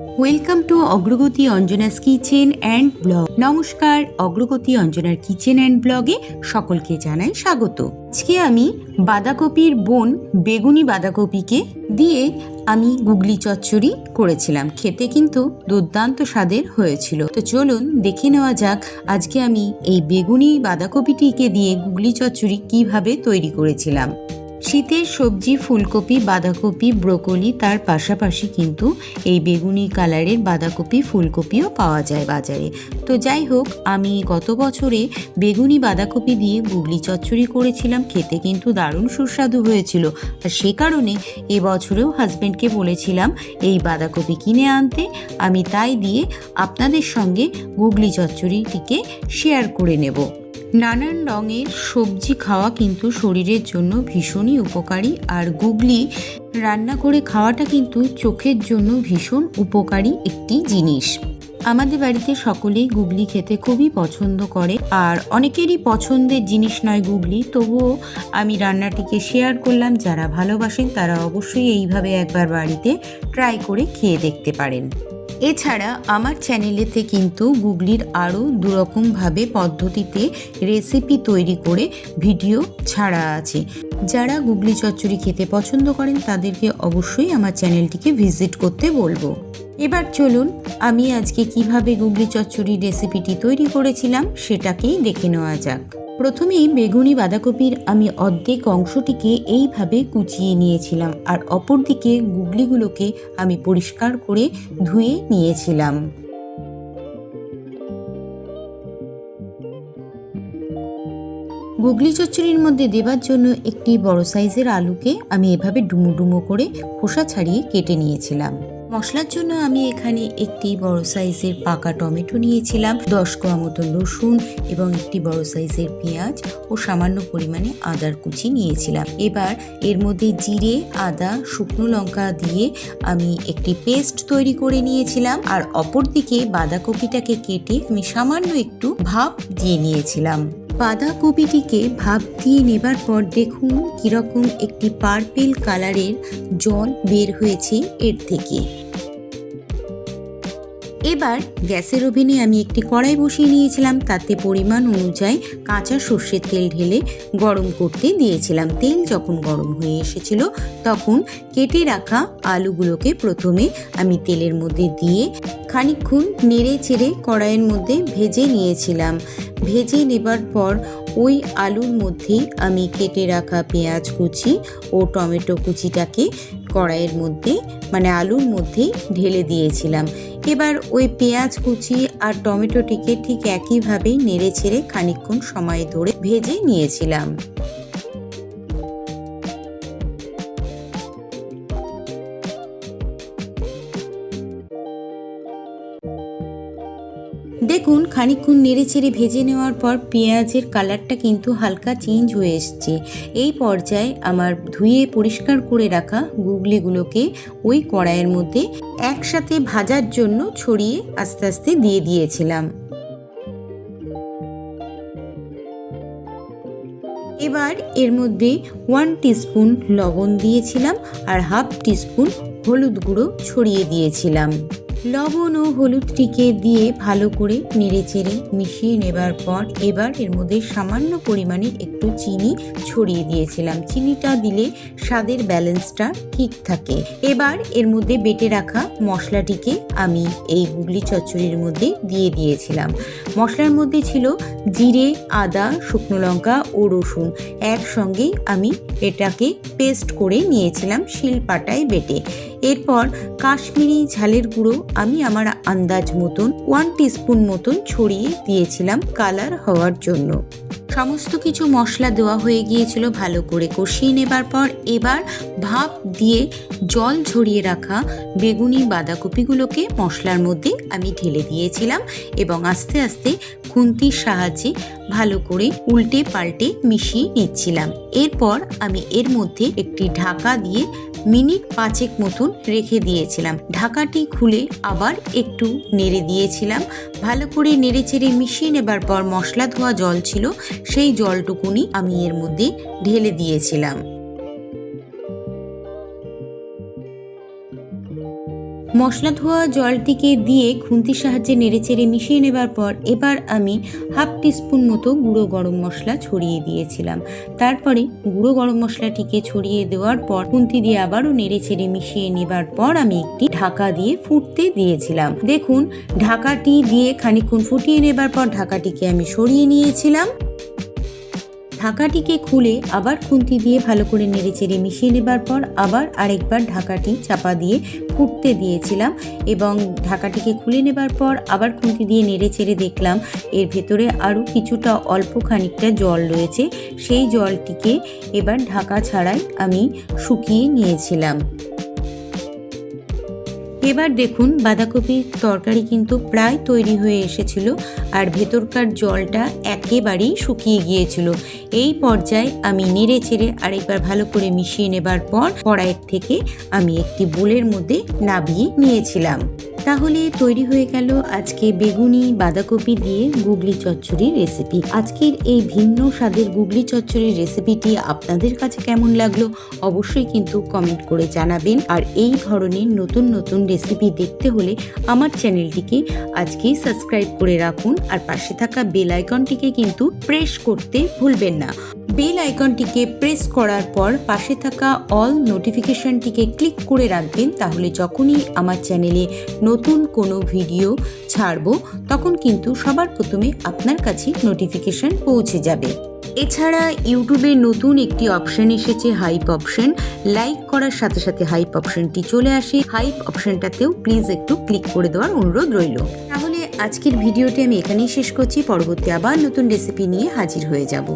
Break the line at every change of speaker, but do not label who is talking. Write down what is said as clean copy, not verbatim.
Welcome to অগ্রগতি Anjana's kitchen and blog. নমস্কার, অগ্রগতি অঞ্জনার কিচেন অ্যান্ড ব্লগে সকলকে জানাই স্বাগত। আজকে আমি বাঁধাকপির বোন বেগুনি বাঁধাকপিকে দিয়ে আমি গুগলি চচ্চড়ি করেছিলাম। খেতে কিন্তু দুর্দান্ত স্বাদের হয়েছিল। তো চলুন দেখে নেওয়া যাক আজকে আমি এই বেগুনি বাঁধাকপিটিকে দিয়ে গুগলি চচ্চড়ি কিভাবে তৈরি করেছিলাম। শীতের সবজি ফুলকপি, বাঁধাকপি, ব্রোকলি, তার পাশাপাশি কিন্তু এই বেগুনি কালারের বাঁধাকপি ফুলকপিও পাওয়া যায় বাজারে। তো যাই হোক, আমি গত বছরে বেগুনি বাঁধাকপি দিয়ে গুগলি চচ্চড়ি করেছিলাম। খেতে কিন্তু দারুণ সুস্বাদু হয়েছিল। আর সে কারণে এবছরেও হাজব্যান্ডকে বলেছিলাম এই বাঁধাকপি কিনে আনতে। আমি তাই দিয়ে আপনাদের সঙ্গে গুগলি চচ্চড়িটিকে শেয়ার করে নেব। নানান রঙের সবজি খাওয়া কিন্তু শরীরের জন্য ভীষণই উপকারী, আর গুগলি রান্না করে খাওয়াটা কিন্তু চোখের জন্য ভীষণ উপকারী একটি জিনিস। আমাদের বাড়িতে সকলেই গুগলি খেতে খুবই পছন্দ করে, আর অনেকেরই পছন্দের জিনিস নয় গুগলি, তবুও আমি রান্নাটিকে শেয়ার করলাম। যারা ভালোবাসেন তারা অবশ্যই এইভাবে একবার বাড়িতে ট্রাই করে খেয়ে দেখতে পারেন। এছাড়া আমার চ্যানেলেতে কিন্তু গুগলির আরও দুরকমভাবে পদ্ধতিতে রেসিপি তৈরি করে ভিডিও ছাড়া আছে। যারা গুগলি চচ্চড়ি খেতে পছন্দ করেন তাদেরকে অবশ্যই আমার চ্যানেলটিকে ভিজিট করতে বলবো। এবার চলুন আমি আজকে কিভাবে গুগলি চচ্চড়ি রেসিপিটি তৈরি করেছিলাম সেটাকেই দেখে নেওয়া যাক। প্রথমেই বেগুনি বাঁধাকপির আমি অর্ধেক অংশটিকে এইভাবে কুচিয়ে নিয়েছিলাম, আর অপরদিকে গুগলিগুলোকে আমি পরিষ্কার করে ধুয়ে নিয়েছিলাম। গুগলি চচ্চড়ির মধ্যে দেবার জন্য একটি বড় সাইজের আলুকে আমি এভাবে ডুমো ডুমো করে খোসা ছাড়িয়ে কেটে নিয়েছিলাম। মশলার জন্য আমি এখানে একটি বড় সাইজের পাকা টমেটো নিয়েছিলাম, 10 কোয়া মতো রসুন এবং একটি বড় সাইজের পেঁয়াজ ও সামান্য পরিমাণে আদার কুচি নিয়েছিলাম। এবার এর মধ্যে জিরে, আদা, শুকনো লঙ্কা দিয়ে আমি একটি পেস্ট তৈরি করে নিয়েছিলাম, আর অপরদিকে বাঁধাকপিটাকে কেটে আমি সামান্য একটু ভাপ দিয়ে নিয়েছিলাম। বাঁধাকপিটিকে ভাপ দিয়ে নেবার পর দেখুন কিরকম একটি পার্পেল কালারের জল বের হয়েছে এর থেকে। এবার গ্যাসের ওভেনে আমি একটি কড়াই বসিয়ে নিয়েছিলাম, তাতে পরিমাণ অনুযায়ী কাঁচা সর্ষের তেল ঢেলে গরম করতে দিয়েছিলাম। তেল যখন গরম হয়ে এসেছিল তখন কেটে রাখা আলুগুলোকে প্রথমে আমি তেলের মধ্যে দিয়ে খানিকক্ষণ নেড়ে চেড়ে কড়াইয়ের মধ্যে ভেজে নিয়েছিলাম। ভেজে নেবার পর ওই আলুর মধ্যেই আমি কেটে রাখা পেঁয়াজ কুচি ও টমেটো কুচিটাকে কড়াইয়ের মধ্যে আলুর মধ্যেই ঢেলে দিয়েছিলাম। এবার ওই পেঁয়াজ কুচি আর টমেটোটিকে ঠিক একইভাবেই নেড়ে ছেড়ে খানিকক্ষণ সময় ধরে ভেজে নিয়েছিলাম। দেখুন খানিকক্ষণ নেড়ে ছেড়ে ভেজে নেওয়ার পর পেঁয়াজের কালারটা কিন্তু হালকা চেঞ্জ হয়ে এসছে। এই পর্যায়ে আমার ধুয়ে পরিষ্কার করে রাখা গুগলিগুলোকে ওই কড়াইয়ের মধ্যে একসাথে ভাজার জন্য ছড়িয়ে আস্তে আস্তে দিয়ে দিয়েছিলাম। এবার এর মধ্যে 1 টিস্পুন লবণ দিয়েছিলাম আর হাফ টিস্পুন হলুদ গুঁড়ো ছড়িয়ে দিয়েছিলাম। লবণ ও হলুদটিকে দিয়ে ভালো করে নেড়েচেড়ে মিশিয়ে নেবার পর এবার এর মধ্যে সামান্য পরিমাণে একটু চিনি ছড়িয়ে দিয়েছিলাম। চিনিটা দিলে স্বাদের ব্যালেন্সটা ঠিক থাকে। এবার এর মধ্যে বেটে রাখা মশলাটিকে আমি এই গুগলি চচ্চড়ির মধ্যে দিয়ে দিয়েছিলাম। মশলার মধ্যে ছিল জিরে, আদা, শুকনো লঙ্কা ও রসুন। একসঙ্গেই আমি এটাকে পেস্ট করে নিয়েছিলাম শিলপাটায় বেটে। এরপর কাশ্মীরি ঝালের গুঁড়ো আমি আমার আন্দাজ মতন 1 টিস্পুন মতন ছড়িয়ে দিয়েছিলাম কালার হওয়ার জন্য। সমস্ত কিছু মশলা দেওয়া হয়ে গিয়েছিল। ভালো করে কষিয়ে নেবার পর এবার ভাপ দিয়ে জল ঝরিয়ে রাখা বেগুনি বাঁধাকপিগুলোকে মশলার মধ্যে আমি ঢেলে দিয়েছিলাম এবং আস্তে আস্তে খুন্তির সাহায্যে ভালো করে উল্টে পাল্টে মিশিয়ে নিচ্ছিলাম। এরপর আমি এর মধ্যে একটি ঢাকা দিয়ে মিনিট 5 মতন রেখে দিয়েছিলাম। ঢাকাটি খুলে আবার একটু নেড়ে দিয়েছিলাম। ভালো করে নেড়ে চেড়ে মিশিয়ে নেবার পর মশলা ধোয়া জল ছিল, সেই জলটুকুনি আমি এর মধ্যে ঢেলে দিয়েছিলাম। মশলা ধোয়া জলটিকে দিয়ে খুন্তির সাহায্যে নেড়েচেড়ে মিশিয়ে নেবার পর এবার আমি হাফ টিস্পুন মতো গুঁড়ো গরম মশলা ছড়িয়ে দিয়েছিলাম। তারপরে গুঁড়ো গরম মশলাটিকে ছড়িয়ে দেওয়ার পর খুন্তি দিয়ে আবারও নেড়েচেড়ে মিশিয়ে নেবার পর আমি একটি ঢাকা দিয়ে ফুটতে দিয়েছিলাম। দেখুন, ঢাকাটি দিয়ে খানিকক্ষণ ফুটিয়ে নেবার পর ঢাকাটিকে আমি সরিয়ে নিয়েছিলাম। ঢাকাটিকে খুলে আবার খুন্তি দিয়ে ভালো করে নেড়েচেড়ে মিশিয়ে নেবার পর আবার আরেকবার ঢাকাটি চাপা দিয়ে ফুটতে দিয়েছিলাম এবং ঢাকাটিকে খুলে নেবার পর আবার খুন্তি দিয়ে নেড়েচেড়ে দেখলাম এর ভেতরে আরও কিছুটা অল্প খানিকটা জল রয়েছে। সেই জলটিকে এবার ঢাকা ছাড়াই আমি শুকিয়ে নিয়েছিলাম। এবার দেখুন, বাঁধাকপির তরকারি কিন্তু প্রায় তৈরি হয়ে এসেছিল আর ভেতরকার জলটা একেবারেই শুকিয়ে গিয়েছিল। এই পর্যায়ে আমি নেড়ে চেড়ে আরেকবার ভালো করে মিশিয়ে নেবার পর কড়াইয়ের থেকে আমি একটি বোলের মধ্যে নামিয়ে নিয়েছিলাম। তাহলে তৈরি হয়ে গেল আজকে বেগুনি বাঁধাকপি দিয়ে গুগলি চচ্চড়ির রেসিপি। আজকের এই ভিন্ন স্বাদের গুগলি চচ্চড়ির রেসিপিটি আপনাদের কাছে কেমন লাগলো অবশ্যই কিন্তু কমেন্ট করে জানাবেন। আর এই ধরনের নতুন নতুন রেসিপি দেখতে হলে আমার চ্যানেলটিকে আজকেই সাবস্ক্রাইব করে রাখুন আর পাশে থাকা বেল আইকনটিকে কিন্তু প্রেস করতে ভুলবেন না। বেল আইকনটিকে প্রেস করার পর পাশে থাকা অল নোটিফিকেশনটিকে ক্লিক করে রাখবেন, তাহলে যখনই আমার চ্যানেলে নতুন কোনো ভিডিও ছাড়বো তখন কিন্তু সবার প্রথমে আপনার কাছে নোটিফিকেশন পৌঁছে যাবে। এছাড়া ইউটিউবে নতুন একটি অপশন এসেছে, হাইপ অপশন। লাইক করার সাথে সাথে হাইপ অপশনটি চলে আসে। হাইপ অপশনটাতেও প্লিজ একটু ক্লিক করে দেওয়ার অনুরোধ রইল। তাহলে আজকের ভিডিওটি আমি এখানেই শেষ করছি। পরবর্তী আবার নতুন রেসিপি নিয়ে হাজির হয়ে যাব।